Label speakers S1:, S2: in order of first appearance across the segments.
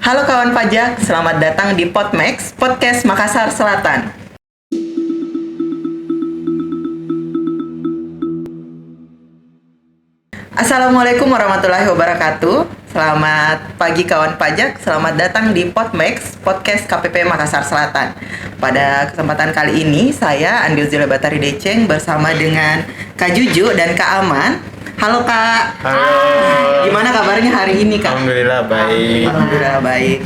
S1: Halo kawan pajak, selamat datang di Podmax, Podcast Makassar Selatan. Assalamualaikum warahmatullahi wabarakatuh. Selamat pagi kawan pajak, selamat datang di Podmax, Podcast KPP Makassar Selatan. Pada kesempatan kali ini, saya Andi Uzila Batari Deceng bersama dengan Kak Juju dan Kak Aman. Halo Kak.
S2: Halo.
S1: Gimana kabarnya hari ini Kak?
S2: Alhamdulillah baik.
S1: Alhamdulillah baik.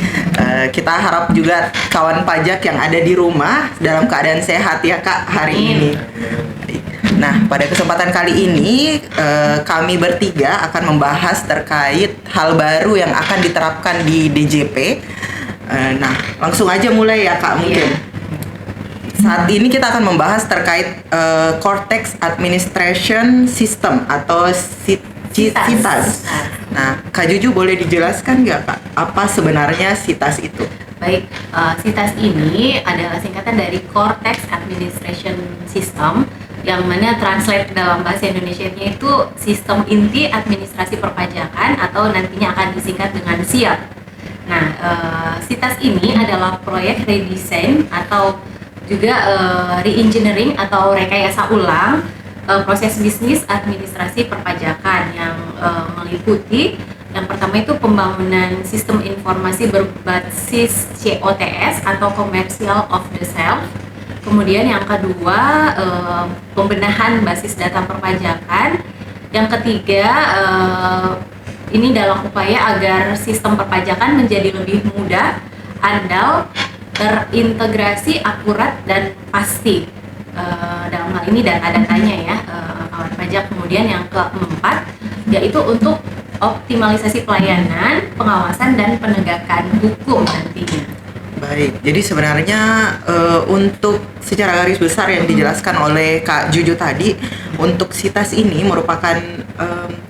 S1: Kita harap juga kawan pajak yang ada di rumah dalam keadaan sehat ya Kak hari ini. Nah, pada kesempatan kali ini kami bertiga akan membahas terkait hal baru yang akan diterapkan di DJP. Nah, langsung aja mulai ya Kak mungkin. Saat ini kita akan membahas terkait Cortex Administration System atau CITAS. Nah, Kak Juju boleh dijelaskan nggak Kak, apa sebenarnya CITAS itu?
S3: Baik, CITAS ini adalah singkatan dari Cortex Administration System, yang mana translate dalam bahasa Indonesianya itu Sistem Inti Administrasi Perpajakan atau nantinya akan disingkat dengan SIAP. Nah, CITAS ini adalah proyek redesign atau juga re-engineering atau rekayasa ulang proses bisnis administrasi perpajakan yang meliputi yang pertama itu pembangunan sistem informasi berbasis COTS atau Commercial of the Self. Kemudian yang kedua pembenahan basis data perpajakan. Yang ketiga ini dalam upaya agar sistem perpajakan menjadi lebih mudah, andal, terintegrasi, akurat, dan pasti dalam hal ini data-datanya ya kawan pajak. Kemudian yang keempat yaitu untuk optimalisasi pelayanan, pengawasan, dan penegakan hukum nantinya.
S1: Baik, jadi sebenarnya untuk secara garis besar yang dijelaskan oleh Kak Juju tadi, untuk CITAS ini merupakan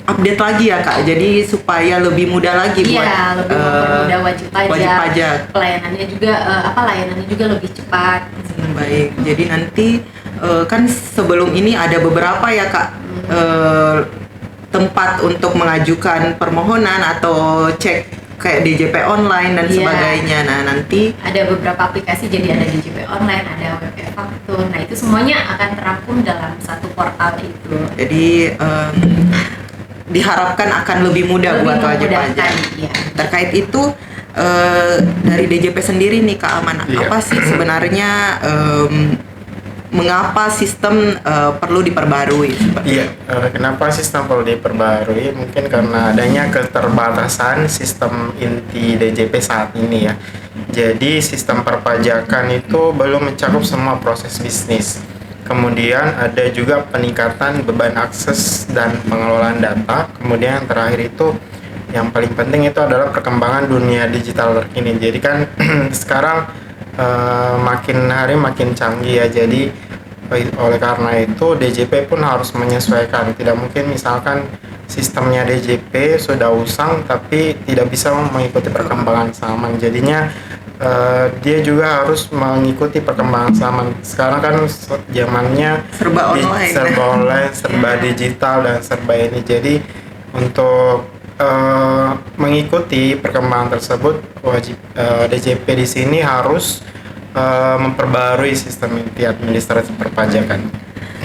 S1: update lagi ya Kak, jadi supaya lebih mudah lagi buat
S3: lebih mempermudah wajib
S1: pajak.
S3: Pelayanannya juga layanannya juga lebih cepat.
S1: Baik, jadi nanti kan sebelum ini ada beberapa ya Kak tempat untuk mengajukan permohonan atau cek kayak DJP online dan sebagainya. Nah, nanti
S3: ada beberapa aplikasi, jadi ada DJP online, ada WP Faktur. Nah, itu semuanya akan terangkum dalam satu portal itu.
S1: Jadi diharapkan akan lebih mudah buat wajib pajak.
S3: Ya.
S1: Terkait itu dari DJP sendiri nih Kak Aman, apa sih sebenarnya mengapa sistem perlu diperbarui?
S2: Kenapa sistem perlu diperbarui? Mungkin karena adanya keterbatasan sistem inti DJP saat ini ya. Jadi sistem perpajakan itu belum mencakup semua proses bisnis. Kemudian ada juga peningkatan beban akses dan pengelolaan data. Kemudian yang terakhir itu yang paling penting itu adalah perkembangan dunia digital terkini. Jadi kan sekarang makin hari makin canggih ya. Jadi oleh karena itu DJP pun harus menyesuaikan. Tidak mungkin misalkan sistemnya DJP sudah usang tapi tidak bisa mengikuti perkembangan zaman. Jadinya dia juga harus mengikuti perkembangan zaman. Sekarang kan zamannya
S1: serba online,
S2: serba digital dan serba ini. Jadi untuk mengikuti perkembangan tersebut wajib DJP di sini harus memperbarui sistem inti administrasi perpajakan.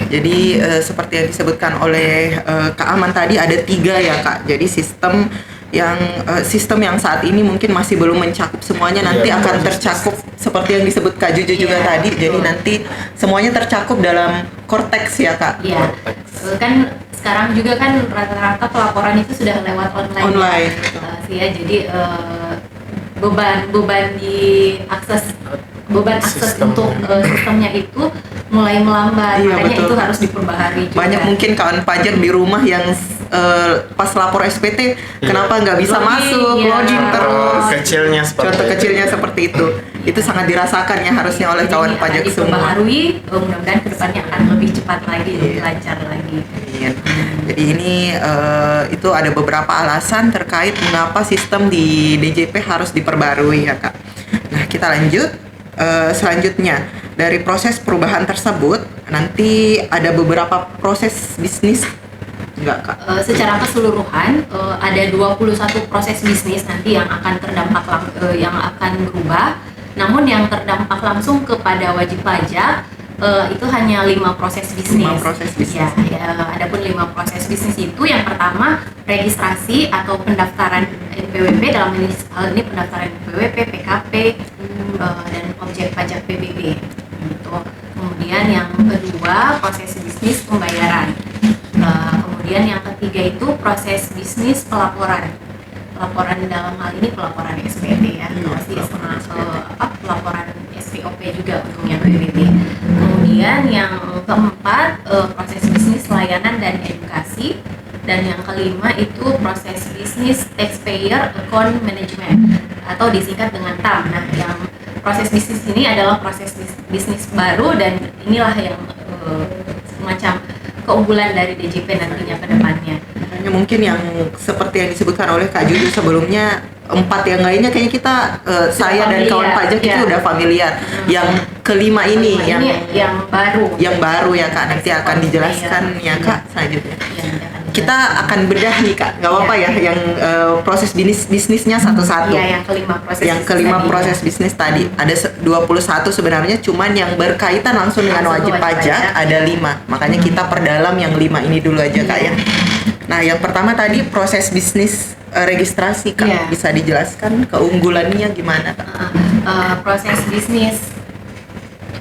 S1: Jadi seperti yang disebutkan oleh Kak Aman tadi ada 3 ya Kak. Jadi sistem yang saat ini mungkin masih belum mencakup semuanya, nanti akan tercakup seperti yang disebut Kak Juju juga tadi. Jadi nanti semuanya tercakup dalam Cortex ya Kak.
S3: Iya. Kan sekarang juga kan rata-rata pelaporan itu sudah lewat online. Ya, jadi beban di akses untuk sistemnya itu mulai melambat. Makanya betul. Itu harus diperbaharui juga.
S1: Banyak mungkin kawan pajak di rumah yang pas lapor SPT kenapa nggak bisa masuk, login terus. Contoh kecilnya seperti itu. Itu sangat dirasakan ya harusnya oleh kawan pajak semua.
S3: Diperbaharui, mudah-mudahan kedepannya akan lebih cepat lagi, lebih lancar lagi.
S1: Jadi ini itu ada beberapa alasan terkait mengapa sistem di DJP harus diperbarui ya Kak. Nah, kita lanjut. Selanjutnya dari proses perubahan tersebut nanti ada beberapa proses bisnis Enggak, Kak.
S3: Secara keseluruhan ada 21 proses bisnis nanti yang akan terdampak yang akan berubah. Namun yang terdampak langsung kepada wajib pajak itu hanya 5 proses bisnis.
S1: 5 proses bisnis.
S3: Adapun 5 proses bisnis itu yang pertama registrasi atau pendaftaran NPWP, dalam hal ini pendaftaran NPWP, PKP, dan objek pajak PBB. Gitu. Kemudian yang kedua proses bisnis pembayaran. Kemudian yang ketiga itu proses bisnis pelaporan. Pelaporan dalam hal ini pelaporan SPT ya, sama pelaporan SPOP juga untuk yang PBB. Kemudian yang keempat proses bisnis layanan dan edukasi, dan yang kelima itu proses bisnis taxpayer account management atau disingkat dengan TAM. Nah, yang proses bisnis ini adalah proses bisnis baru dan inilah yang semacam keunggulan dari DJP nantinya ke depannya.
S1: Mungkin yang seperti yang disebutkan oleh Kak Juju sebelumnya, 4 yang lainnya kayaknya kita saya dan kawan pajak itu udah familiar. Yang kelima ini
S3: yang baru
S1: ya Kak, nanti akan dijelaskan ya Kak selanjutnya. Kita akan bedah nih Kak, nggak apa-apa ya yang proses bisnisnya satu-satu.
S3: Iya, yang
S1: kelima proses bisnis tadi. Ada 21 sebenarnya, cuman yang berkaitan langsung dengan wajib pajak ada 5. Makanya kita perdalam yang 5 ini dulu aja Kak ya. Nah, yang pertama tadi proses bisnis registrasi Kak, bisa dijelaskan keunggulannya gimana Kak?
S3: Proses bisnis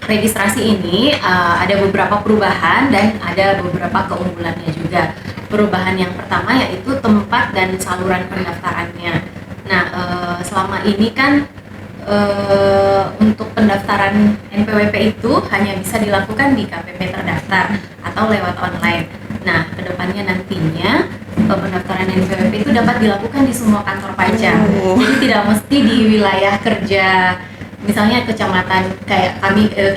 S3: registrasi ini ada beberapa perubahan dan ada beberapa keunggulannya juga. Perubahan yang pertama yaitu tempat dan saluran pendaftarannya. Nah, selama ini kan untuk pendaftaran NPWP itu hanya bisa dilakukan di KPP terdaftar atau lewat online. Nah, kedepannya nantinya pendaftaran NPWP itu dapat dilakukan di semua kantor pajak. Jadi tidak mesti di wilayah kerja, misalnya kecamatan kayak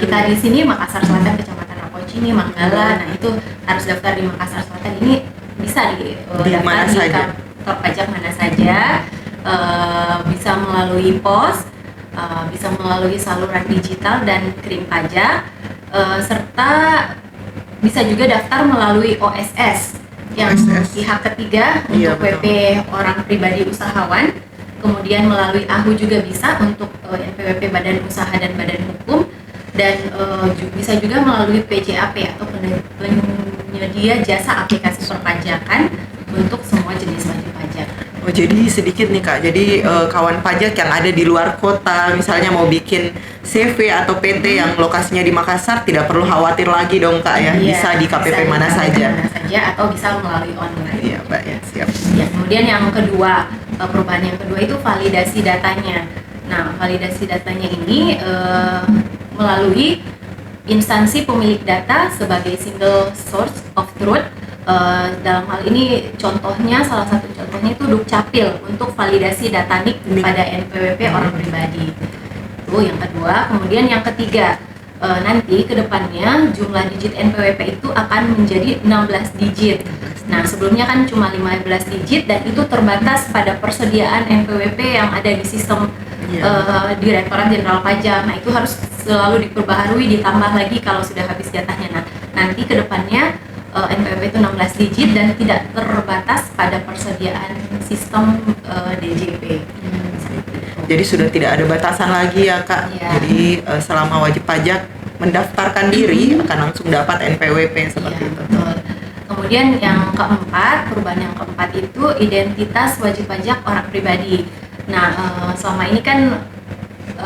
S3: kita di sini Makassar Selatan, kecamatan Apocini, Manggala. Nah, itu harus daftar di Makassar Selatan. Ini bisa daftar di kantor pajak mana saja, bisa melalui pos, bisa melalui saluran digital dan kirim pajak, serta bisa juga daftar melalui OSS yang pihak ketiga untuk WP orang pribadi usahawan, kemudian melalui AHU juga bisa untuk NPWP badan usaha dan badan hukum, dan bisa juga melalui PJAP atau penyedia jasa aplikasi perpajakan untuk semua jenis wajib pajak.
S1: Oh, jadi sedikit nih Kak, jadi kawan pajak yang ada di luar kota misalnya mau bikin CV atau PT yang lokasinya di Makassar tidak perlu khawatir lagi dong Kak ya, bisa di KPP mana saja
S3: atau bisa melalui online.
S1: Iya Mbak ya, siap.
S3: Ya, kemudian yang kedua, perubahan yang kedua itu validasi datanya. Nah, validasi datanya ini melalui instansi pemilik data sebagai single source of truth. Dalam hal ini salah satu contohnya itu Dukcapil untuk validasi data NIK pada NPWP orang pribadi. Itu yang kedua. Kemudian yang ketiga, nanti kedepannya jumlah digit NPWP itu akan menjadi 16 digit. Nah, sebelumnya kan cuma 15 digit dan itu terbatas pada persediaan NPWP yang ada di sistem Direktorat Jenderal Pajak. Nah, itu harus selalu diperbaharui, ditambah lagi kalau sudah habis jatahnya. Nah, nanti kedepannya NPWP itu 16 digit dan tidak terbatas pada persediaan sistem DJP.
S1: Jadi sudah tidak ada batasan lagi ya Kak. Jadi selama wajib pajak mendaftarkan diri akan langsung dapat NPWP seperti itu.
S3: Betul. Kemudian yang keempat, perubahan yang keempat itu identitas wajib pajak orang pribadi. Nah, selama ini kan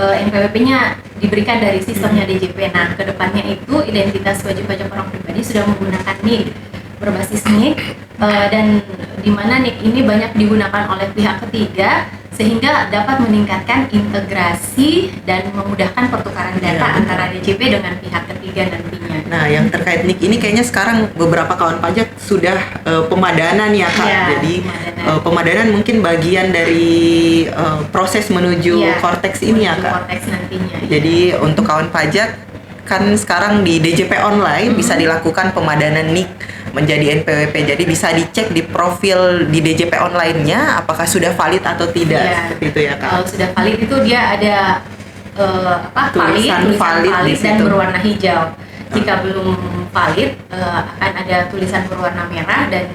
S3: NPWP-nya diberikan dari sistemnya DJP. Nah, kedepannya itu identitas wajib pajak orang pribadi sudah menggunakan NIK, berbasis NIK, dan di mana NIK ini banyak digunakan oleh pihak ketiga sehingga dapat meningkatkan integrasi dan memudahkan pertukaran data antara DJP dengan pihak ketiga nantinya.
S1: Nah, yang terkait NIK ini kayaknya sekarang beberapa kawan pajak sudah pemadanan ya Kak. Jadi pemadanan mungkin bagian dari proses menuju Kortex ini ya Kak.
S3: Kortex nantinya.
S1: Jadi untuk kawan pajak kan sekarang di DJP online bisa dilakukan pemadanan NIK menjadi NPWP. Jadi bisa dicek di profil di DJP online-nya apakah sudah valid atau tidak. Seperti itu ya Kak.
S3: Kalau sudah valid itu dia ada tulisan valid dan berwarna hijau. Jika belum valid akan ada tulisan berwarna merah dan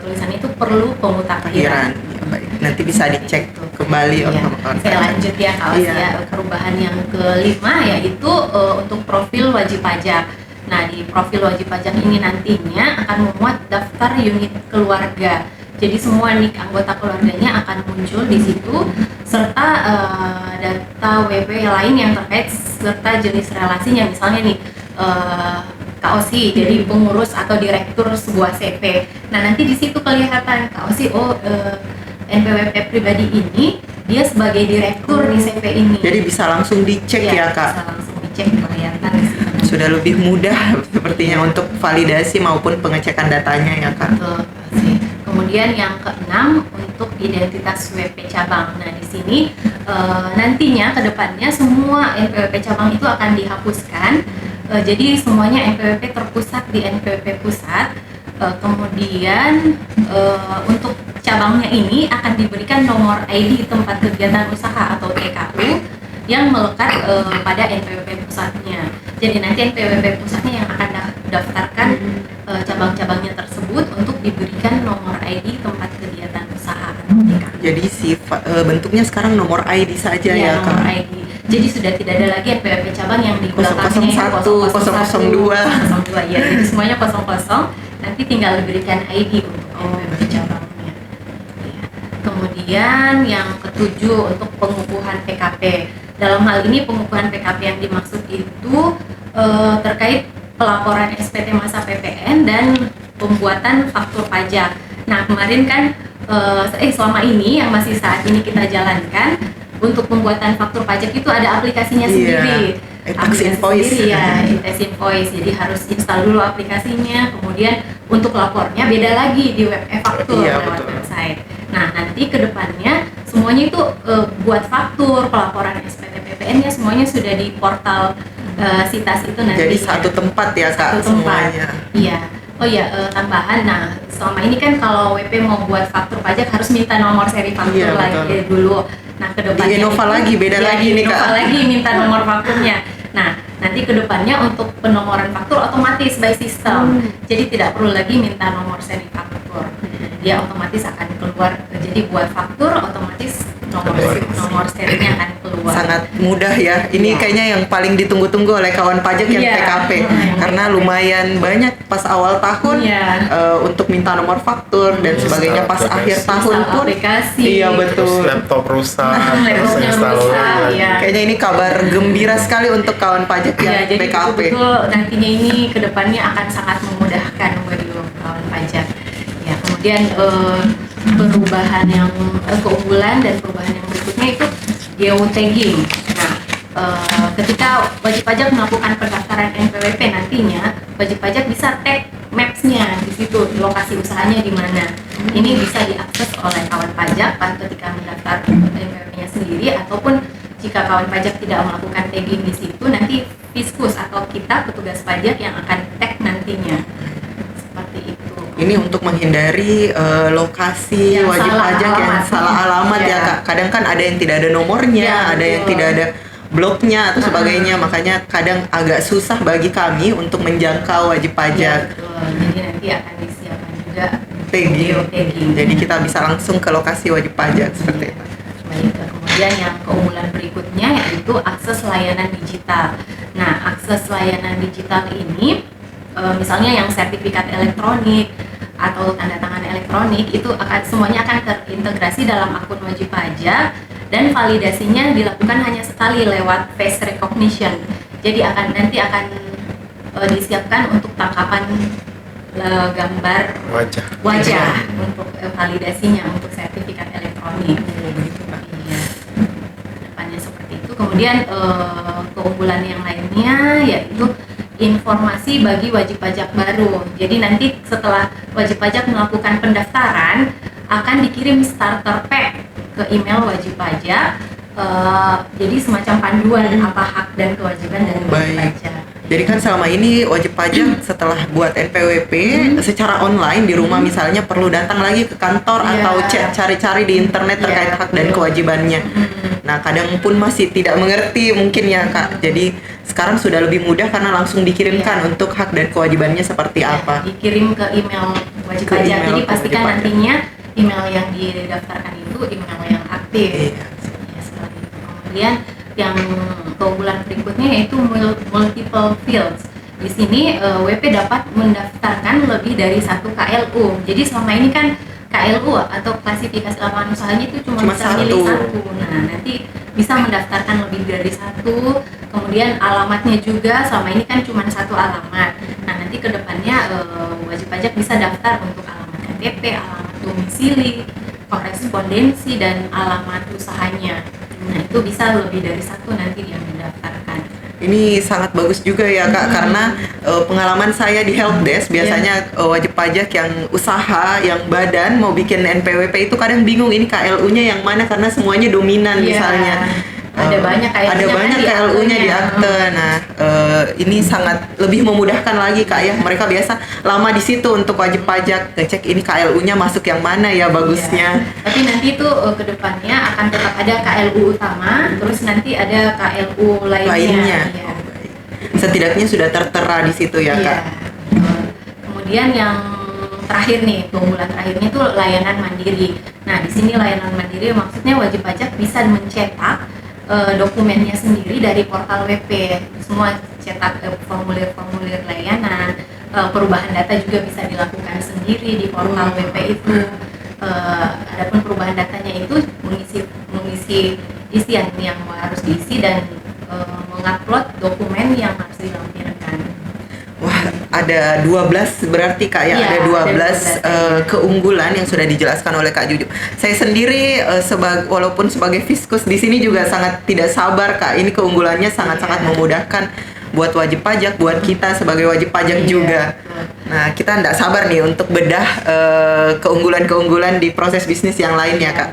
S3: tulisannya itu perlu pemutakhiran.
S1: Ya, baik. Nanti bisa dicek
S3: Gitu.
S1: kembali
S3: Iya.
S1: kawan-kawan.
S3: Saya lanjut ya Kak Osi,
S1: Iya.
S3: ya. Perubahan yang kelima yaitu untuk profil wajib pajak. Nah, di profil wajib pajak ini nantinya akan memuat daftar unit keluarga. Jadi semua nik anggota keluarganya akan muncul di situ serta data WP lain yang terkait serta jenis relasinya. Misalnya nih Kak Osi jadi pengurus atau direktur sebuah CV. Nah, nanti di situ kelihatan Kak Osi NPWP pribadi ini dia sebagai direktur di CV ini.
S1: Jadi bisa langsung dicek ya, Kak.
S3: Bisa langsung dicek kelihatan di situ.
S1: Sudah lebih mudah sepertinya untuk validasi maupun pengecekan datanya ya, Kak.
S3: Betul sih. Kemudian yang keenam untuk identitas WP cabang. Nah, di sini nantinya kedepannya semua NPWP cabang itu akan dihapuskan. Jadi semuanya NPWP terpusat di NPWP pusat. Kemudian untuk cabangnya ini akan diberikan nomor ID tempat kegiatan usaha atau TKU yang melekat pada NPWP pusatnya. Jadi nanti NPWP pusatnya yang akan daftarkan cabang-cabangnya tersebut untuk diberikan nomor ID tempat kegiatan usaha atau TKU.
S1: Jadi bentuknya sekarang nomor ID saja ya,
S3: nomor
S1: Kak.
S3: ID. Jadi sudah tidak ada lagi NPWP cabang yang di belakangnya
S1: 001, 002.
S3: 002 ya. Jadi semuanya 00. Nanti tinggal diberikan ID untuk NPWP cabangnya. Ya. Kemudian yang ketujuh untuk pengukuhan PKP. Dalam hal ini pengukuhan PKP yang dimaksud itu terkait pelaporan SPT masa PPN dan pembuatan faktur pajak. Nah, kemarin kan selama ini yang masih saat ini kita jalankan untuk pembuatan faktur pajak itu ada aplikasinya sendiri.
S1: E-tax invoice.
S3: Sendiri, ya, e-tax invoice. Jadi harus install dulu aplikasinya. Kemudian untuk lapornya beda lagi di web e-faktur lewat
S2: betul.
S3: website. Nah, nanti ke depannya semuanya itu buat faktur, pelaporan SPT PPN-nya semuanya sudah di portal Sitas itu nanti.
S1: Jadi satu tempat ya, Kak,
S3: Satu tempat.
S1: semuanya.
S3: Iya. Oh ya, tambahan. Nah, selama ini kan kalau WP mau buat faktur pajak harus minta nomor seri faktur
S1: Iya,
S3: lagi dulu. Nah, ke
S1: Di
S3: depannya
S1: Innova lagi beda lagi nih, Kak.
S3: Innova lagi minta nomor fakturnya. Nah, nanti ke depannya untuk penomoran faktur otomatis by system. Jadi tidak perlu lagi minta nomor seri faktur. Dia otomatis akan keluar. Jadi buat faktur otomatis nomor serinya akan keluar.
S1: Sangat mudah ya. Ini
S3: Iya.
S1: kayaknya yang paling ditunggu-tunggu oleh kawan pajak yang
S3: Iya.
S1: PKP.
S3: Yang
S1: Karena
S3: PKP.
S1: lumayan banyak pas awal tahun
S3: Iya.
S1: untuk minta nomor faktur dan sebagainya. Pas
S2: Aplikasi.
S1: akhir tahun
S3: Install
S1: pun.
S3: aplikasi.
S1: Iya,
S2: Terus
S1: betul.
S2: laptop rusak, terus
S3: Laptopnya
S2: install
S3: rusak,
S2: lagi.
S3: iya.
S1: Kayaknya ini kabar gembira sekali untuk kawan pajak yang
S3: Ya, jadi
S1: PKP.
S3: betul nantinya ini kedepannya akan sangat memudahkan bagi kawan pajak. Ya, kemudian perubahan yang keunggulan dan perubahan yang berikutnya itu geotagging. Nah, ketika wajib pajak melakukan pendaftaran NPWP nantinya, wajib pajak bisa tag maps-nya di situ, lokasi usahanya di mana. Ini bisa diakses oleh kawan pajak ketika mendaftar NPWP-nya sendiri ataupun jika kawan pajak tidak melakukan tagging di situ, nanti Fiskus atau kita petugas pajak yang akan tag nantinya. Seperti itu.
S1: Ini untuk menghindari lokasi
S3: Yang
S1: wajib
S3: salah
S1: pajak yang
S3: alamat.
S1: salah alamat ya,
S3: Iya.
S1: Kak. Kadang kan ada yang tidak ada nomornya,
S3: Iya,
S1: ada yang
S3: betul.
S1: tidak ada bloknya atau sebagainya. Makanya kadang agak susah bagi kami untuk menjangkau wajib
S3: Ya,
S1: pajak.
S3: betul. Jadi nanti akan disiapkan juga
S1: Tagging.
S3: geotagging.
S1: Jadi kita bisa langsung ke lokasi wajib pajak seperti itu.
S3: Baik, kemudian yang keunggulan berikutnya yaitu akses layanan digital. Nah, akses layanan digital ini misalnya yang sertifikat elektronik atau tanda tangan elektronik itu semuanya akan terintegrasi dalam akun wajib pajak dan validasinya dilakukan hanya sekali lewat face recognition. Jadi nanti akan disiapkan untuk tangkapan gambar wajah untuk validasinya untuk sertifikat elektronik. Iya. Depannya seperti itu. Kemudian keunggulan yang lainnya yaitu informasi bagi wajib pajak baru. Jadi nanti setelah wajib pajak melakukan pendaftaran akan dikirim starter pack ke email wajib pajak. Jadi semacam panduan apa hak dan kewajiban dari wajib
S1: Baik.
S3: pajak.
S1: Jadi kan selama ini wajib pajak setelah buat NPWP secara online di rumah misalnya perlu datang lagi ke kantor
S3: Iya.
S1: atau cari-cari di internet terkait
S3: Iya,
S1: hak dan
S3: betul.
S1: kewajibannya. Nah, kadang pun masih tidak mengerti mungkin ya, Kak. Jadi sekarang sudah lebih mudah karena langsung dikirimkan untuk hak dan kewajibannya seperti
S3: Ya,
S1: apa.
S3: dikirim ke email wajib
S1: Ke
S3: pajak.
S1: email
S3: Jadi
S1: ke
S3: pastikan
S1: wajib pajak.
S3: nantinya email yang didaftarkan itu email yang aktif.
S1: Iya.
S3: Ya, seperti itu. Kemudian yang keunggulan berikutnya yaitu multiple fields. Di sini WP dapat mendaftarkan lebih dari satu KLU. Jadi selama ini kan KLU atau klasifikasi lapangan usahanya itu cuma bisa milih satu. Nah, nanti bisa mendaftarkan lebih dari satu. Kemudian alamatnya juga selama ini kan cuma satu alamat. Nah, nanti kedepannya wajib pajak bisa daftar untuk alamat KTP, alamat domisili, korespondensi, dan alamat usahanya. Nah, itu bisa lebih dari satu nanti yang mendaftarkan.
S1: Ini sangat bagus juga ya Kak, karena pengalaman saya di helpdesk biasanya wajib pajak yang usaha, yang badan mau bikin NPWP itu kadang bingung ini KLU-nya yang mana karena semuanya dominan misalnya.
S3: Ada banyak
S1: KLU-nya di akte. Nah, ini sangat lebih memudahkan lagi Kak ya. Mereka biasa lama di situ untuk wajib pajak ngecek ini KLU-nya masuk yang mana ya bagusnya.
S3: Tapi nanti itu kedepannya akan tetap ada KLU utama, terus nanti ada KLU lainnya. Ya.
S1: Oh, baik. Setidaknya sudah tertera di situ ya Kak.
S3: Kemudian yang terakhir nih, keunggulan terakhirnya itu layanan mandiri. Nah, di sini layanan mandiri maksudnya wajib pajak bisa mencetak dokumennya sendiri dari portal WP. Semua cetak formulir-formulir layanan, perubahan data juga bisa dilakukan sendiri di portal WP itu. Adapun perubahan datanya itu mengisi isian yang harus diisi dan mengupload dokumen yang harus dilampirkan.
S1: Wah, ada 12 berarti Kak ya,
S3: Iya,
S1: ada 12
S3: ada 12.
S1: Keunggulan yang sudah dijelaskan oleh Kak Juju. Saya sendiri walaupun sebagai fiskus di sini juga sangat tidak sabar Kak. Ini keunggulannya sangat-sangat memudahkan buat wajib pajak, buat kita sebagai wajib pajak juga. Nah, kita tidak sabar nih untuk bedah keunggulan-keunggulan di proses bisnis yang lain ya Kak.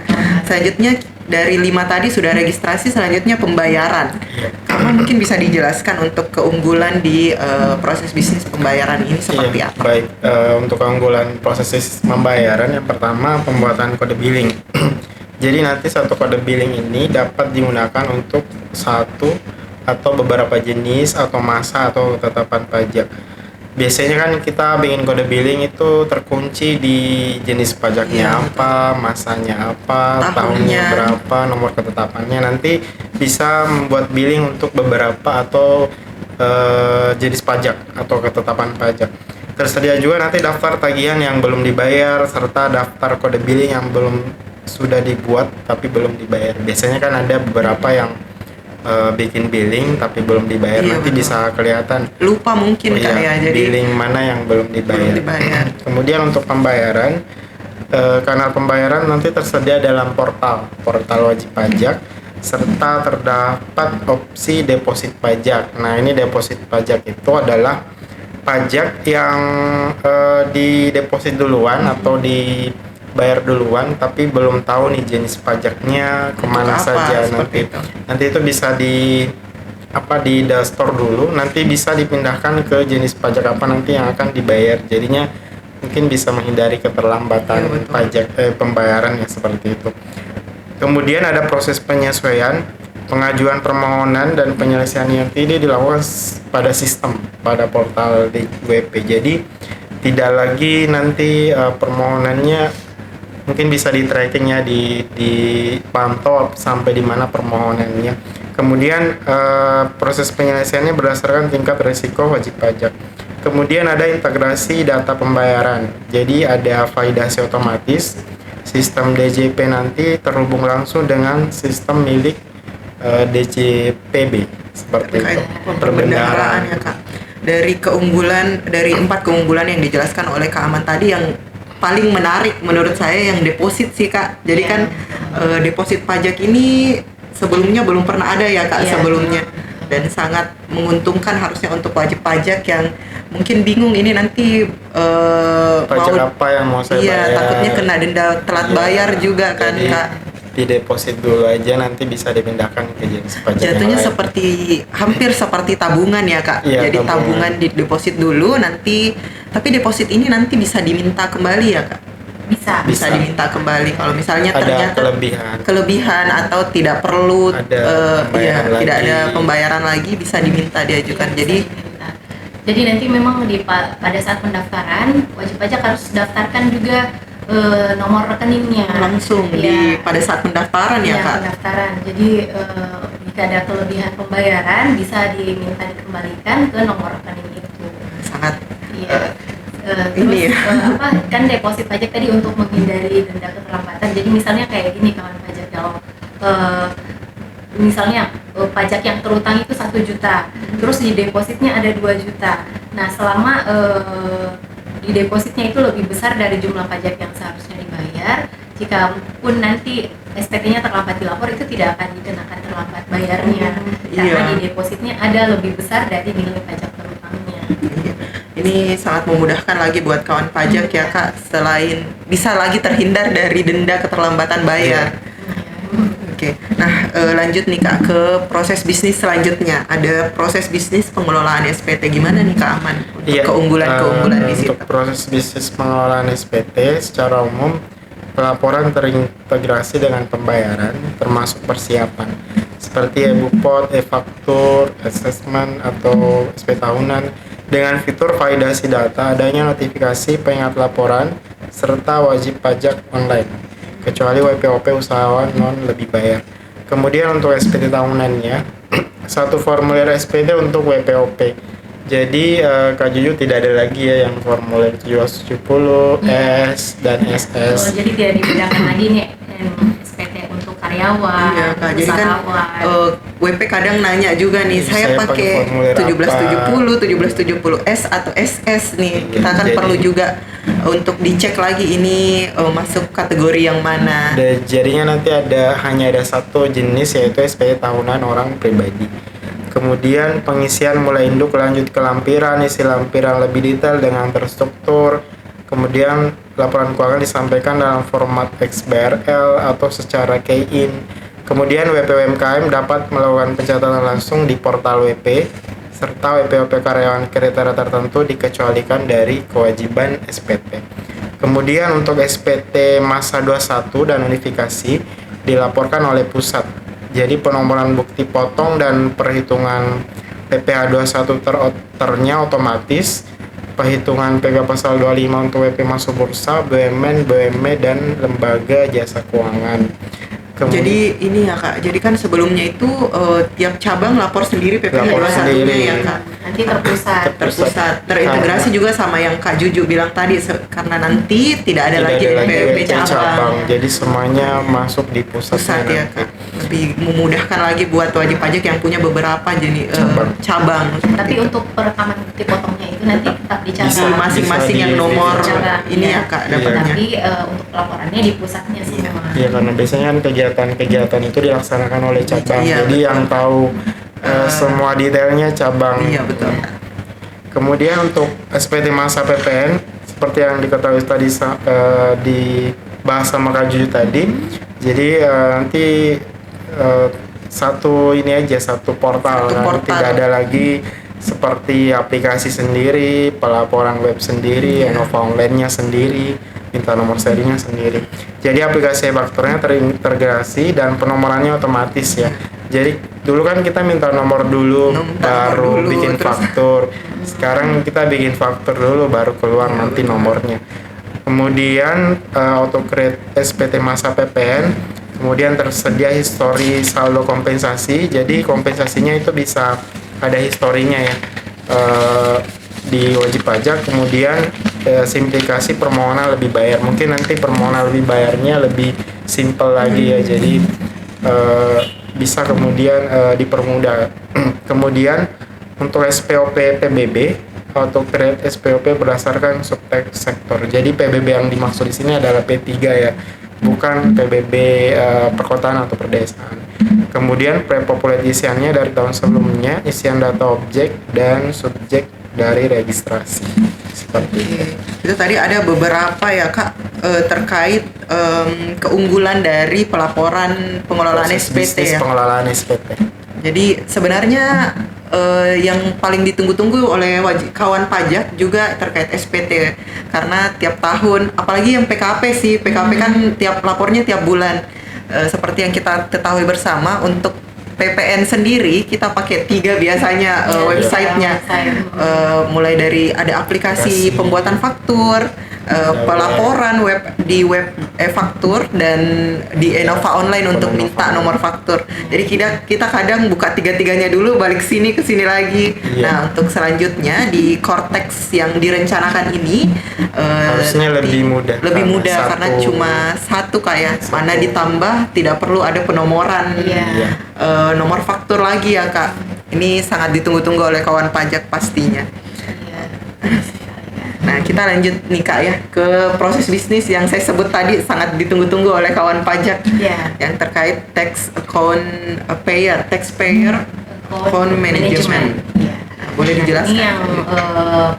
S1: Selanjutnya dari 5 tadi sudah registrasi, selanjutnya pembayaran. Kamu mungkin bisa dijelaskan untuk keunggulan di proses bisnis pembayaran ini seperti apa?
S2: Baik, untuk keunggulan proses pembayaran yang pertama pembuatan kode billing. Jadi nanti satu kode billing ini dapat digunakan untuk satu atau beberapa jenis atau masa atau ketetapan pajak. Biasanya kan kita bikin kode billing itu terkunci di jenis pajaknya apa, masanya apa, tahunnya berapa, nomor ketetapannya. Nanti bisa membuat billing untuk beberapa atau jenis pajak atau ketetapan pajak. Tersedia juga nanti daftar tagihan yang belum dibayar serta daftar kode billing yang sudah dibuat tapi belum dibayar. Biasanya kan ada beberapa yang bikin billing tapi belum dibayar, nanti bisa kelihatan
S1: lupa mungkin jadi
S2: billing mana yang belum dibayar. Kemudian untuk pembayaran, kanal pembayaran nanti tersedia dalam portal wajib pajak serta terdapat opsi deposit pajak. Nah, ini deposit pajak itu adalah pajak yang dideposit duluan atau dibayar duluan tapi belum tahu nih jenis pajaknya kemana saja. Nanti itu bisa di dastore dulu, nanti bisa dipindahkan ke jenis pajak apa nanti yang akan dibayar. Jadinya mungkin bisa menghindari keterlambatan pembayaran yang seperti itu. Kemudian ada proses penyesuaian, pengajuan permohonan dan penyelesaian yang ini dilakukan pada sistem, pada portal di WP. Jadi tidak lagi nanti permohonannya mungkin bisa di trackingnya, dipantau sampai di mana permohonannya. Kemudian proses penyelesaiannya berdasarkan tingkat risiko wajib pajak. Kemudian ada integrasi data pembayaran. Jadi ada validasi otomatis. Sistem DJP nanti terhubung langsung dengan sistem milik DJPB seperti itu.
S1: Perbendaharaan ya Kak. Dari 4 keunggulan yang dijelaskan oleh Kak Aman tadi, yang paling menarik menurut saya yang deposit sih Kak. Jadi kan deposit pajak ini sebelumnya belum pernah ada ya Kak sebelumnya, dan sangat menguntungkan harusnya untuk wajib pajak yang mungkin bingung ini nanti
S2: pajak apa yang mau saya bayar.
S1: Takutnya kena denda telat bayar juga kan Kak.
S2: Di deposit dulu aja, nanti bisa dipindahkan ke jenis pajak.
S1: Jatuhnya hampir seperti tabungan ya Kak. Jadi tabungan di deposit dulu, nanti tapi deposit ini nanti bisa diminta kembali ya Kak. Bisa diminta kembali kalau misalnya
S2: ada
S1: ternyata kelebihan atau tidak perlu tidak ada pembayaran lagi, bisa diminta diajukan.
S3: Jadi nanti memang pada saat pendaftaran wajib pajak harus daftarkan juga nomor rekeningnya
S1: langsung di pada saat pendaftaran ya, Kak.
S3: Pendaftaran. Jadi jika ada kelebihan pembayaran bisa diminta dikembalikan ke nomor rekening itu.
S1: Sangat
S3: terus kan deposit pajak tadi untuk menghindari denda keterlambatan. Jadi misalnya kayak gini kawan pajak, kalau misalnya pajak yang terutang itu 1 juta, terus di depositnya ada 2 juta. Nah, selama di depositnya itu lebih besar dari jumlah pajak yang seharusnya dibayar, jika pun nanti SPT-nya terlambat dilapor, itu tidak akan dikenakan terlambat bayarnya, karena di depositnya ada lebih besar dari nilai pajak terutangnya.
S1: Ini sangat memudahkan lagi buat kawan pajak ya, Kak, selain bisa lagi terhindar dari denda keterlambatan bayar. Oke. Nah, lanjut nih, Kak, ke proses bisnis selanjutnya. Ada proses bisnis pengelolaan SPT. Gimana nih, Kak Aman? Keunggulan-keunggulan di situ.
S2: Untuk proses bisnis pengelolaan SPT secara umum, pelaporan terintegrasi dengan pembayaran termasuk persiapan seperti e-bupot, e-faktur, assessment atau SP tahunan dengan fitur validasi data, adanya notifikasi pengingat laporan serta wajib pajak online kecuali WPOP usahawan non lebih bayar. Kemudian untuk SPT tahunannya satu formulir SPT untuk WPOP. Jadi Kak Juju tidak ada lagi ya yang formulir 770, S dan SS.
S3: Jadi tidak dibedakan lagi nih SPT untuk karyawan,
S1: iya, Kak. Jadi kan WP kadang nanya juga nih, saya pakai 1770, 1770S atau SS nih. Kita kan perlu juga untuk dicek lagi ini masuk kategori yang mana.
S2: Jadinya nanti hanya ada satu jenis, yaitu SPT tahunan orang pribadi. Kemudian pengisian mulai induk lanjut ke lampiran, isi lampiran lebih detail dengan terstruktur. Kemudian laporan keuangan disampaikan dalam format XBRL atau secara key-in. Kemudian WP-UMKM dapat melakukan pencatatan langsung di portal WP, serta WPOP karyawan kriteria tertentu dikecualikan dari kewajiban SPT. Kemudian untuk SPT masa 21 dan unifikasi dilaporkan oleh pusat. Jadi penomoran bukti potong dan perhitungan PPh 21 ternya otomatis, perhitungan PG pasal 25 untuk WP masuk bursa, BUMN, BUME, dan lembaga jasa keuangan.
S1: Jadi ini ya, Kak, jadi kan sebelumnya itu tiap cabang lapor sendiri PPh 21-nya ya, Kak.
S3: Nanti terpusat.
S1: Terintegrasi juga sama yang Kak Juju bilang tadi, karena nanti tidak ada lagi PPh cabang.
S2: Jadi semuanya masuk di pusat
S1: ya, Kak. Lebih memudahkan lagi buat wajib pajak yang punya beberapa jenis cabang.
S3: Tapi untuk perekaman bukti potongnya itu nanti tetap dicatat
S1: masing-masing yang nomor ini ya, Kak, dapatnya.
S3: Tapi untuk laporannya di pusatnya semua.
S2: Iya, karena biasanya kan kegiatan itu dilaksanakan oleh cabang.
S1: Iya,
S2: jadi
S1: betul. Yang
S2: tahu semua detailnya cabang.
S1: Iya, betul.
S2: Kemudian untuk SPT masa PPN seperti yang diketahui tadi dibahas sama Kak Juju tadi. Jadi nanti satu portal. Tidak ada lagi seperti aplikasi sendiri, pelaporan web sendiri, Enova online-nya sendiri, minta nomor serinya sendiri. Jadi aplikasi fakturnya terintegrasi dan penomorannya otomatis ya. Jadi dulu kan kita minta nomor dulu, baru bikin faktur. Sekarang kita bikin faktur dulu, baru keluar nanti nomornya. Kemudian auto create SPT masa PPN. Kemudian tersedia histori saldo kompensasi. Jadi kompensasinya itu bisa ada historinya ya di wajib pajak. Kemudian simplifikasi permohonan lebih bayar. Mungkin nanti permohonan lebih bayarnya lebih simple lagi ya. Jadi bisa kemudian dipermudah. Kemudian untuk SPOP PBB atau create SPOP berdasarkan sektor. Jadi PBB yang dimaksud di sini adalah P3 ya, bukan PBB perkotaan atau perdesaan. Kemudian pre-populate isiannya dari tahun sebelumnya, isian data objek dan subjek dari registrasi. Seperti
S1: itu tadi ada beberapa ya, Kak, terkait keunggulan dari pelaporan pengelolaan SPT ya.
S2: Pengelolaan SPT.
S1: Jadi sebenarnya yang paling ditunggu-tunggu oleh kawan pajak juga terkait SPT, karena tiap tahun, apalagi yang PKP kan tiap lapornya tiap bulan. Seperti yang kita ketahui bersama, untuk PPN sendiri kita pakai 3 biasanya websitenya. Mulai dari ada aplikasi pembuatan faktur, pelaporan di web faktur, dan di Enova Online untuk minta nomor faktur. Jadi kita kadang buka 3-tiganya dulu, balik sini ke sini lagi. Nah, untuk selanjutnya di Cortex yang direncanakan ini
S2: harusnya lebih mudah.
S1: Lebih mudah karena cuma satu kayak mana ditambah tidak perlu ada penomoran nomor faktur lagi ya Kak. Ini sangat ditunggu-tunggu oleh kawan pajak pastinya. Nah, kita lanjut nih Kak ya ke proses bisnis yang saya sebut tadi sangat ditunggu-tunggu oleh kawan pajak yang terkait tax payer account management. Nah, boleh dijelaskan?
S3: Ini yang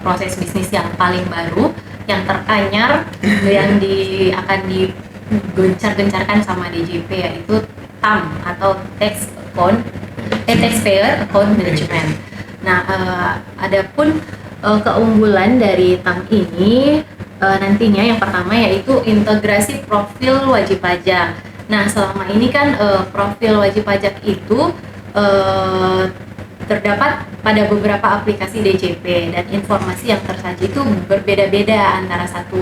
S3: proses bisnis yang paling baru, yang terkanyar, yang akan digencar-gencarkan sama DJP, yaitu TAM atau tax payer account management. Nah, adapun keunggulan dari TAM ini nantinya yang pertama yaitu integrasi profil wajib pajak. Nah, selama ini kan profil wajib pajak itu terdapat pada beberapa aplikasi DJP, dan informasi yang tersaji itu berbeda-beda antara satu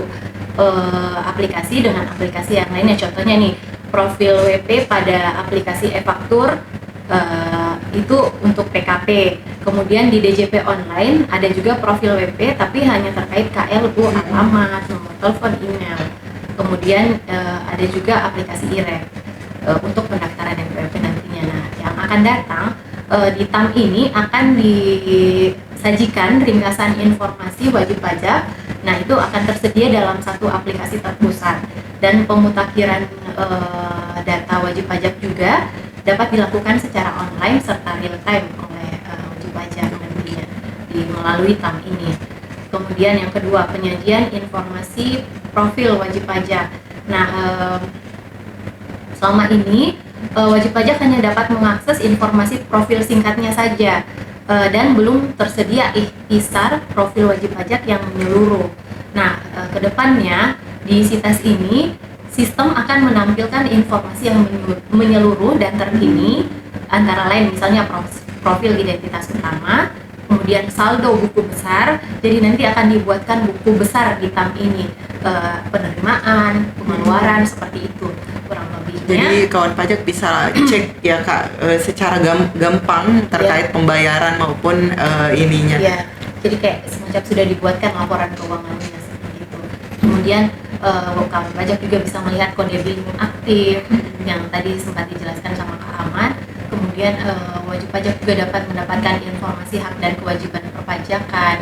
S3: aplikasi dengan aplikasi yang lainnya. Contohnya nih, profil WP pada aplikasi e-faktur itu untuk PKP. Kemudian di DJP online ada juga profil WP tapi hanya terkait KLU, alamat, nomor telepon, email. Kemudian ada juga aplikasi IREP untuk pendaftaran NPWP nantinya. Nah, yang akan datang di TAM ini akan disajikan ringkasan informasi wajib pajak. Nah, itu akan tersedia dalam satu aplikasi terpusat, dan pemutakhiran data wajib pajak juga dapat dilakukan secara online serta real time oleh wajib pajak nantinya melalui TAM ini. Kemudian yang kedua, penyajian informasi profil wajib pajak. Nah, selama ini wajib pajak hanya dapat mengakses informasi profil singkatnya saja, dan belum tersedia ikhtisar profil wajib pajak yang menyeluruh. Nah, kedepannya di SITAS ini sistem akan menampilkan informasi yang menyeluruh dan terkini, antara lain misalnya profil identitas utama, kemudian saldo buku besar. Jadi nanti akan dibuatkan buku besar di TAM ini, penerimaan, pengeluaran, seperti itu kurang lebihnya.
S1: Jadi kawan pajak bisa cek ya Kak secara gampang terkait pembayaran maupun ininya.
S3: Ya, jadi kayak semacam sudah dibuatkan laporan keuangannya seperti itu. Kemudian kawan pajak juga bisa melihat kode billing aktif yang tadi sempat dijelaskan sama Kak Ahmad. Kemudian wajib pajak juga dapat mendapatkan informasi hak dan kewajiban perpajakan.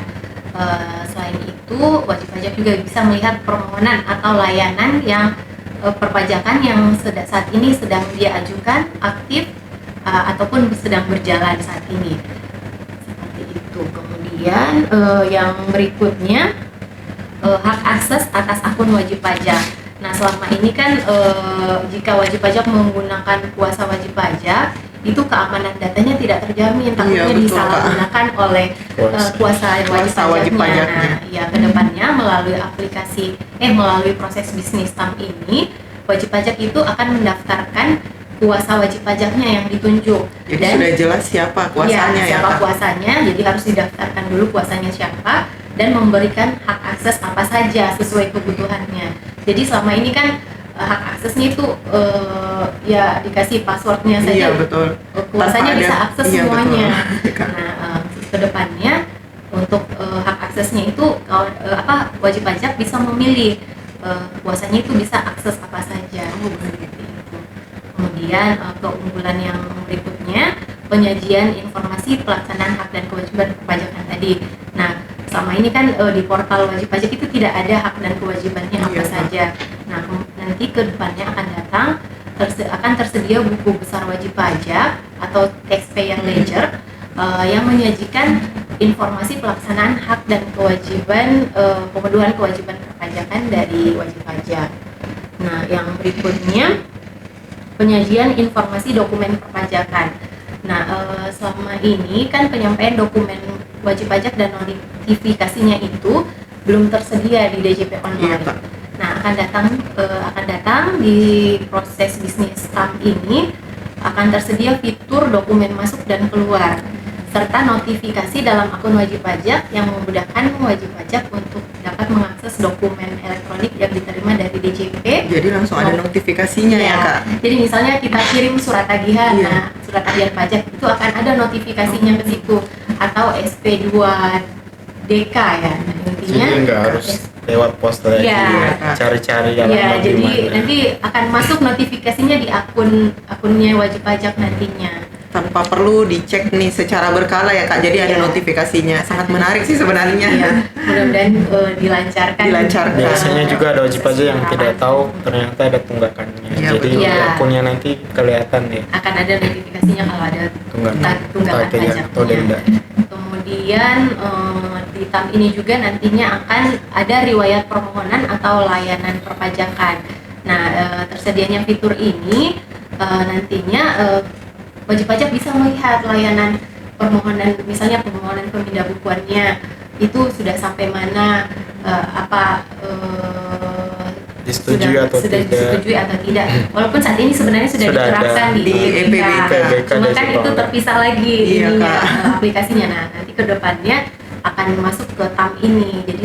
S3: Selain itu, wajib pajak juga bisa melihat permohonan atau layanan yang perpajakan yang saat ini sedang dia ajukan, aktif ataupun sedang berjalan saat ini. Seperti itu. Kemudian yang berikutnya, hak akses atas akun wajib pajak. Nah, selama ini kan jika wajib pajak menggunakan kuasa wajib pajak, itu keamanan datanya tidak terjamin, takutnya disalahgunakan oleh kuasa wajib pajaknya. Nah, ya, kedepannya melalui melalui proses bisnis TAM ini, wajib pajak itu akan mendaftarkan kuasa wajib pajaknya yang ditunjuk.
S1: Jadi dan sudah jelas siapa kuasanya
S3: siapa kuasanya, jadi harus didaftarkan dulu kuasanya siapa dan memberikan hak akses apa saja sesuai kebutuhannya. Jadi selama ini kan hak aksesnya itu ya dikasih passwordnya saja, kuasanya bisa akses semuanya. Nah, kedepannya untuk hak aksesnya itu wajib pajak bisa memilih kuasanya itu bisa akses apa saja. Kemudian keunggulan yang berikutnya, penyajian informasi pelaksanaan hak dan kewajiban perpajakan tadi. Nah, selama ini kan di portal wajib pajak itu tidak ada hak dan kewajibannya apa saja. Nah, nanti ke depannya akan tersedia buku besar wajib pajak atau taxpayer ledger yang menyajikan informasi pelaksanaan hak dan kewajiban, pemenuhan kewajiban perpajakan dari wajib pajak. Nah, yang berikutnya, penyajian informasi dokumen perpajakan. Nah, selama ini kan penyampaian dokumen wajib pajak dan notifikasinya itu belum tersedia di DJP online. Nah, akan datang di proses bisnis TAM ini akan tersedia fitur mengatur dokumen masuk dan keluar, serta notifikasi dalam akun wajib pajak yang memudahkan wajib pajak untuk dapat mengakses dokumen elektronik yang diterima dari DJP.
S1: Jadi langsung ada notifikasinya ya Kak?
S3: Jadi misalnya kita kirim surat tagihan,
S1: Iya.
S3: nah surat tagihan pajak itu akan ada notifikasinya ke situ, atau SP2DK ya. Nah, intinya
S2: Jadi nggak harus lewat pos lagi,
S3: Iya.
S2: cari-cari
S3: ya, jadi
S2: gimana.
S3: nanti akan masuk notifikasinya di akunnya wajib pajak nantinya.
S1: Tanpa perlu dicek nih secara berkala ya Kak, jadi ada
S3: Iya.
S1: notifikasinya. Sangat menarik sih sebenarnya.
S3: Iya, mudah-mudahan dilancarkan.
S1: Dilancarkan.
S2: Biasanya juga ada wajib pajak yang tidak tahu ternyata ada tunggakannya.
S1: Iya,
S2: Jadi
S3: betul. Iya.
S2: akunnya nanti kelihatan deh
S3: Akan ada notifikasinya kalau ada
S2: tunggakan
S3: tunggakan
S2: pajaknya atau
S3: pajaknya.
S2: denda.
S3: Kemudian di tab ini juga nantinya akan ada riwayat permohonan atau layanan perpajakan. Nah, tersedianya fitur ini nantinya wajib pajak bisa melihat layanan permohonan, misalnya permohonan pemindah bukuannya itu sudah sampai mana,
S2: Disetujui atau
S3: sudah
S2: tidak.
S3: disetujui atau tidak. Walaupun saat ini sebenarnya sudah
S2: Sudah
S3: diterapkan
S2: ada
S3: di
S1: di
S3: EPBK,
S2: EPBK
S3: cuma
S2: dan
S3: kan itu
S2: Jepang.
S3: terpisah lagi
S1: Iya,
S3: ininya,
S1: Kak.
S3: aplikasinya. Nah, nanti ke depannya akan masuk ke TAM ini, jadi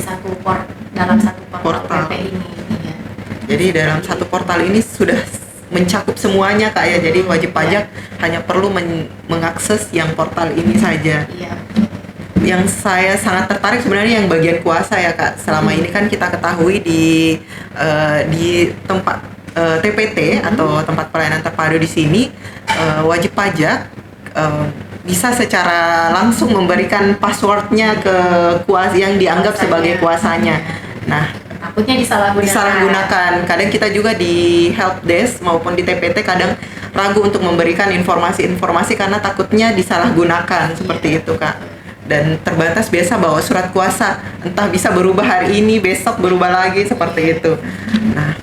S3: dalam satu portal
S1: Portal.
S3: PP ini. Iya.
S1: Jadi dalam satu portal ini sudah mencakup semuanya Kak ya. Jadi wajib pajak hanya perlu mengakses yang portal ini saja.
S3: Iya.
S1: Yang saya sangat tertarik sebenarnya yang bagian kuasa ya Kak. Selama ini kan kita ketahui di tempat TPT atau tempat pelayanan terpadu di sini, wajib pajak bisa secara langsung memberikan passwordnya ke kuasa yang dianggap sebagai kuasanya. Nah,
S3: Takutnya
S1: disalahgunakan. Kadang kita juga di help desk maupun di TPT kadang ragu untuk memberikan informasi-informasi karena takutnya disalahgunakan seperti itu Kak. Dan terbatas biasa bawa surat kuasa, entah bisa berubah hari ini, besok berubah lagi seperti itu. Nah,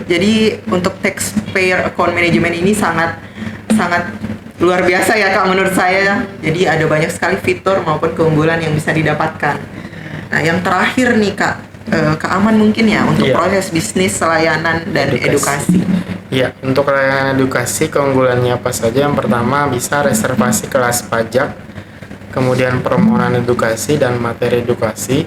S1: jadi untuk taxpayer account management ini sangat luar biasa ya Kak menurut saya. Jadi ada banyak sekali fitur maupun keunggulan yang bisa didapatkan. Nah, yang terakhir nih Kak, Kak Aman mungkin ya untuk
S2: Iya.
S1: proses bisnis, layanan dan edukasi.
S2: Iya, untuk layanan edukasi keunggulannya apa saja? Yang pertama bisa reservasi kelas pajak, kemudian permohonan edukasi dan materi edukasi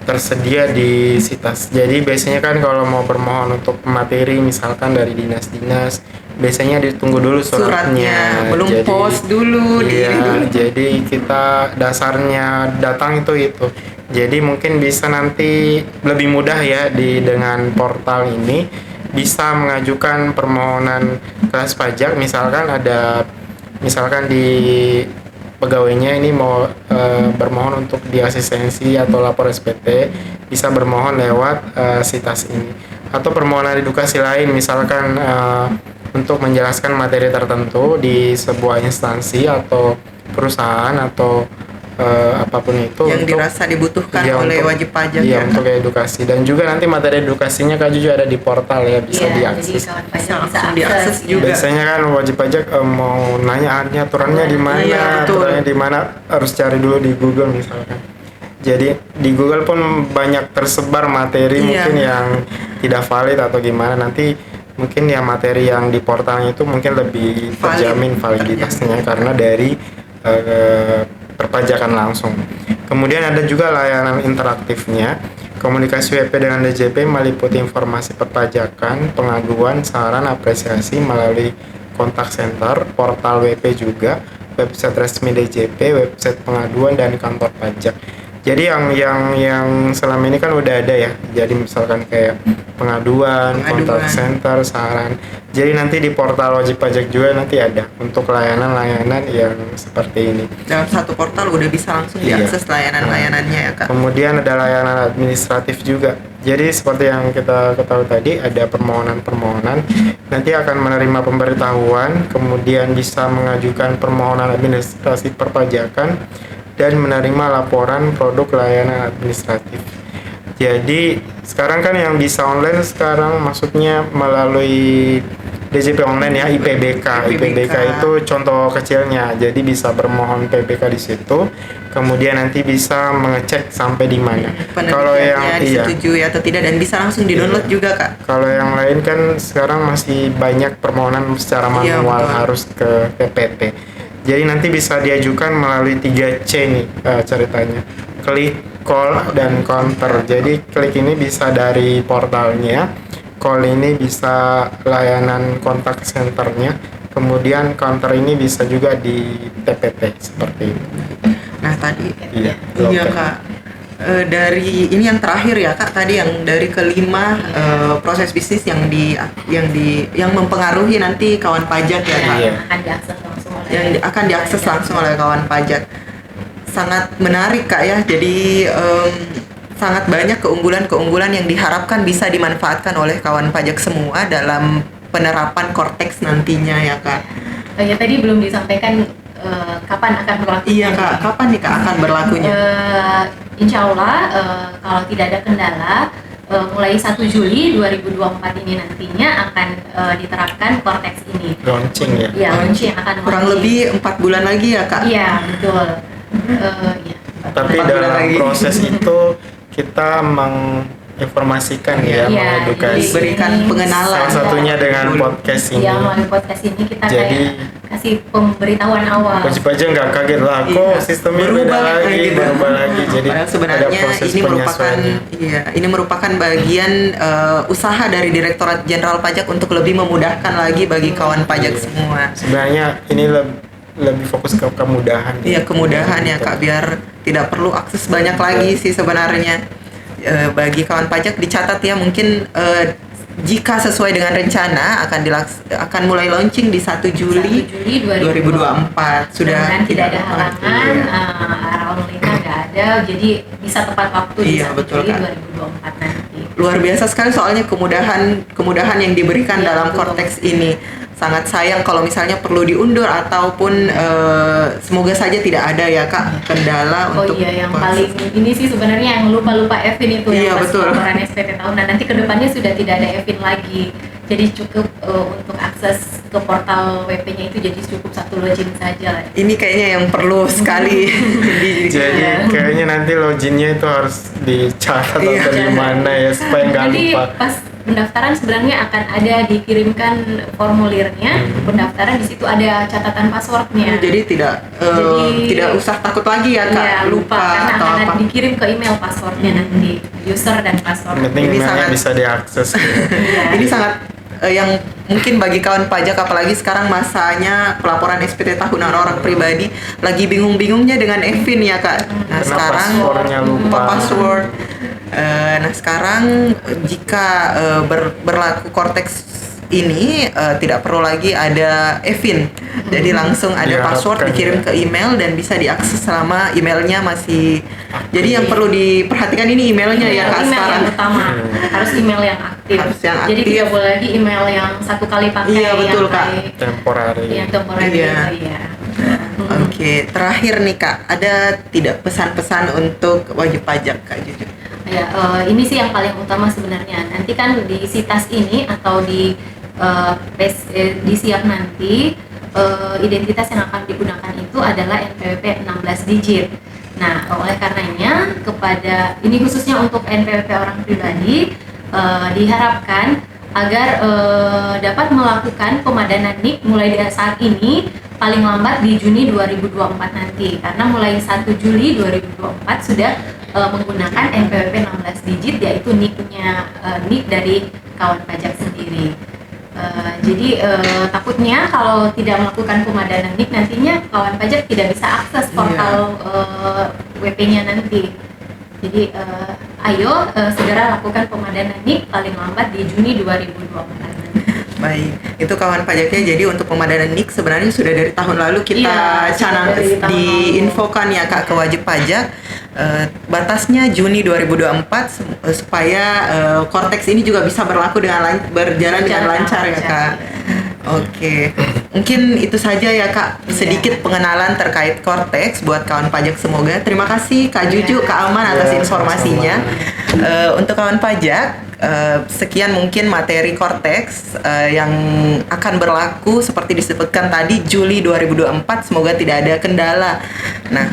S2: tersedia di Sitas. Jadi biasanya kan kalau mau bermohon untuk materi misalkan dari dinas-dinas, biasanya ditunggu dulu suratnya.
S1: belum
S2: Jadi,
S1: post dulu,
S2: iya,
S1: dulu.
S2: jadi kita dasarnya datang itu. Jadi mungkin bisa nanti lebih mudah ya dengan portal ini bisa mengajukan permohonan kelas pajak, misalkan di pegawainya ini mau bermohon untuk diasistensi atau lapor SPT, bisa bermohon lewat Sitas ini. Atau permohonan edukasi lain misalkan untuk menjelaskan materi tertentu di sebuah instansi atau perusahaan atau apapun itu
S1: Yang
S2: untuk-
S1: dirasa dibutuhkan
S2: iya,
S1: oleh
S2: untuk-
S1: wajib pajak
S2: iya,
S1: ya Kak.
S2: untuk edukasi. Dan juga nanti materi edukasinya Kak juga ada di portal ya, bisa
S3: Iya, jadi
S2: diakses.
S3: kawan pajak
S1: Bisa
S3: bisa
S1: langsung diakses
S3: akses
S1: juga.
S2: Biasanya kan wajib pajak mau nanya aturannya di mana,
S1: Iya, betul.
S2: aturannya di mana, harus cari dulu di Google misalkan. Jadi di Google pun banyak tersebar materi
S1: Iya.
S2: mungkin yang tidak valid atau gimana. Nanti mungkin ya materi yang di portalnya itu mungkin lebih terjamin validitasnya karena dari perpajakan langsung. Kemudian ada juga layanan interaktifnya. Komunikasi WP dengan DJP meliputi informasi perpajakan, pengaduan, saran, apresiasi melalui kontak center, portal WP juga, website resmi DJP, website pengaduan dan kantor pajak. Jadi yang selama ini kan udah ada ya. Jadi misalkan kayak pengaduan, kontak center, saran. Jadi nanti di portal wajib pajak juga nanti ada untuk layanan-layanan yang seperti ini.
S1: Dalam satu portal udah bisa langsung
S2: Iya.
S1: diakses layanan-layanannya ya Kak.
S2: Kemudian ada layanan administratif juga. Jadi seperti yang kita ketahui tadi ada permohonan-permohonan, nanti akan menerima pemberitahuan, kemudian bisa mengajukan permohonan administrasi perpajakan dan menerima laporan produk layanan administratif. Jadi sekarang kan yang bisa online sekarang maksudnya melalui DJP online ya, IPBK. IPBK itu contoh kecilnya. Jadi bisa bermohon PBK di situ. Kemudian nanti bisa mengecek sampai di mana. Kalau yang
S1: disetujui atau tidak, dan bisa langsung di-download juga, Kak.
S2: Kalau yang lain kan sekarang masih banyak permohonan secara manual, harus ke TPT. Jadi nanti bisa diajukan melalui 3C nih ceritanya. Klik, call, dan counter. Jadi klik ini bisa dari portalnya, call ini bisa layanan kontak centernya, kemudian counter ini bisa juga di TPT seperti itu.
S1: Nah tadi iya Kak, dari ini yang terakhir ya Kak, tadi yang dari kelima proses bisnis yang mempengaruhi nanti kawan pajak ya Kak, yang akan diakses langsung oleh kawan pajak. Sangat menarik Kak ya, jadi sangat banyak keunggulan-keunggulan yang diharapkan bisa dimanfaatkan oleh kawan pajak semua dalam penerapan Cortex nantinya ya Kak.
S3: Ya tadi belum disampaikan kapan akan berlaku.
S1: Iya Kak, kapan nih Kak akan berlakunya?
S3: Insya Allah kalau tidak ada kendala mulai 1 Juli 2024 ini nantinya akan diterapkan Cortex ini.
S2: Launching ya?
S3: Iya, launching akan
S1: kurang lebih 4 bulan lagi ya Kak?
S3: Iya, betul. Ya.
S2: Tapi dalam proses itu kita menginformasikan mengedukasi,
S1: berikan pengenalan.
S2: Salah satunya dengan podcast ini.
S3: Ya, melalui podcast ini kita kasih pemberitahuan awal.
S2: Wajib aja nggak kaget lah, kok sistemnya berubah lagi. Jadi
S1: sebenarnya ini merupakan bagian usaha dari Direktorat Jenderal Pajak untuk lebih memudahkan lagi bagi kawan pajak semua.
S2: Sebenarnya ini lebih fokus ke kemudahan.
S1: Iya, kemudahan ya Kak, biar tidak perlu akses banyak lagi sih sebenarnya. Bagi kawan pajak dicatat ya, mungkin jika sesuai dengan rencana akan mulai launching di 1 Juli 2024. Sudah
S3: tidak ada halangan, around nggak ada, jadi bisa tepat waktu di 1 Juli 2024 nanti.
S1: Luar biasa sekali soalnya kemudahan yang diberikan dalam Cortex ini. Sangat sayang kalau misalnya perlu diundur ataupun semoga saja tidak ada ya Kak kendala untuk.
S3: Oh iya, yang paling ini sih sebenarnya yang lupa Evin itu
S1: ya,
S3: pas laporan SPT tahunan. Nanti kedepannya sudah tidak ada Evin lagi, jadi cukup untuk akses ke portal WP-nya itu jadi cukup satu login saja.
S1: Ini kayaknya yang perlu sekali.
S2: Jadi kayaknya nanti loginnya itu harus dicatat atau di mana ya supaya nggak lupa.
S3: Pas pendaftaran sebenarnya akan ada dikirimkan formulirnya, pendaftaran di situ ada catatan passwordnya.
S1: Jadi tidak usah takut lagi ya Kak,
S3: ya, lupa karena
S1: atau
S3: akan
S1: apa.
S3: dikirim ke email passwordnya nanti, user dan password.
S2: Penting emailnya bisa diakses.
S1: Ini sangat yang mungkin bagi kawan pajak, apalagi sekarang masanya pelaporan SPT tahunan orang pribadi, lagi bingung-bingungnya dengan Evin ya Kak. Nah sekarang lupa password. Nah sekarang jika berlaku Cortex ini tidak perlu lagi ada Evin, jadi langsung ada password dikirim ke email dan bisa diakses selama emailnya masih. Jadi yang perlu diperhatikan ini emailnya ya Kak,
S3: email
S1: sekarang
S3: yang utama harus email yang aktif. Jadi tidak boleh lagi email yang satu kali pakai.
S1: Iya betul Kak.
S2: Temporary.
S3: Yang temporary. Iya.
S1: Oke, terakhir nih Kak, ada tidak pesan-pesan untuk wajib pajak Kak Juju?
S3: Ya, ini sih yang paling utama sebenarnya. Nanti kan di SITAS ini atau di siap nanti identitas yang akan digunakan itu adalah NPWP 16 digit. Nah, oleh karenanya ini khususnya untuk NPWP orang pribadi diharapkan agar dapat melakukan pemadanan NIK mulai dari saat ini paling lambat di Juni 2024 nanti, karena mulai 1 Juli 2024 sudah menggunakan NPWP 16 digit, yaitu NIK-nya NIK dari kawan pajak sendiri. Jadi takutnya kalau tidak melakukan pemadanan NIK nantinya kawan pajak tidak bisa akses portal WP-nya nanti. Jadi ayo segera lakukan pemadanan NIK paling lambat di Juni 2024.
S1: Baik, itu kawan pajaknya. Jadi untuk pemadanan NIK sebenarnya sudah dari tahun lalu kita diinfokan ya Kak ke wajib pajak. Batasnya Juni 2024 supaya Cortex ini juga bisa berlaku berjalan dengan lancar ya Kak. Oke, mungkin itu saja ya Kak, sedikit pengenalan terkait Cortex buat kawan pajak semoga. Terima kasih Kak Juju, Kak Aman atas
S2: Ya,
S1: informasinya. Untuk kawan pajak, sekian mungkin materi Cortex yang akan berlaku seperti disebutkan tadi Juli 2024. Semoga tidak ada kendala. Nah,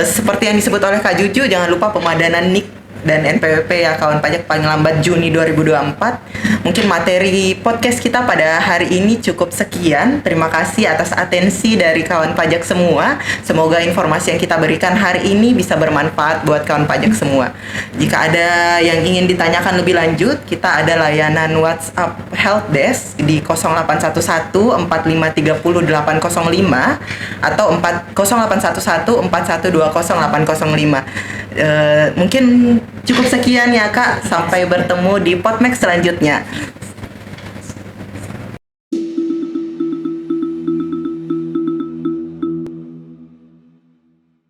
S1: seperti yang disebut oleh Kak Juju, jangan lupa pemadanan NIK dan NPWP ya kawan pajak paling lambat Juni 2024. Mungkin materi podcast kita pada hari ini cukup sekian. Terima kasih atas atensi dari kawan pajak semua. Semoga informasi yang kita berikan hari ini bisa bermanfaat buat kawan pajak semua. Jika ada yang ingin ditanyakan lebih lanjut, kita ada layanan WhatsApp Help Desk di 0811 4530 805 atau 0811 4120 805. Mungkin cukup sekian ya Kak. Sampai bertemu di Podmax selanjutnya.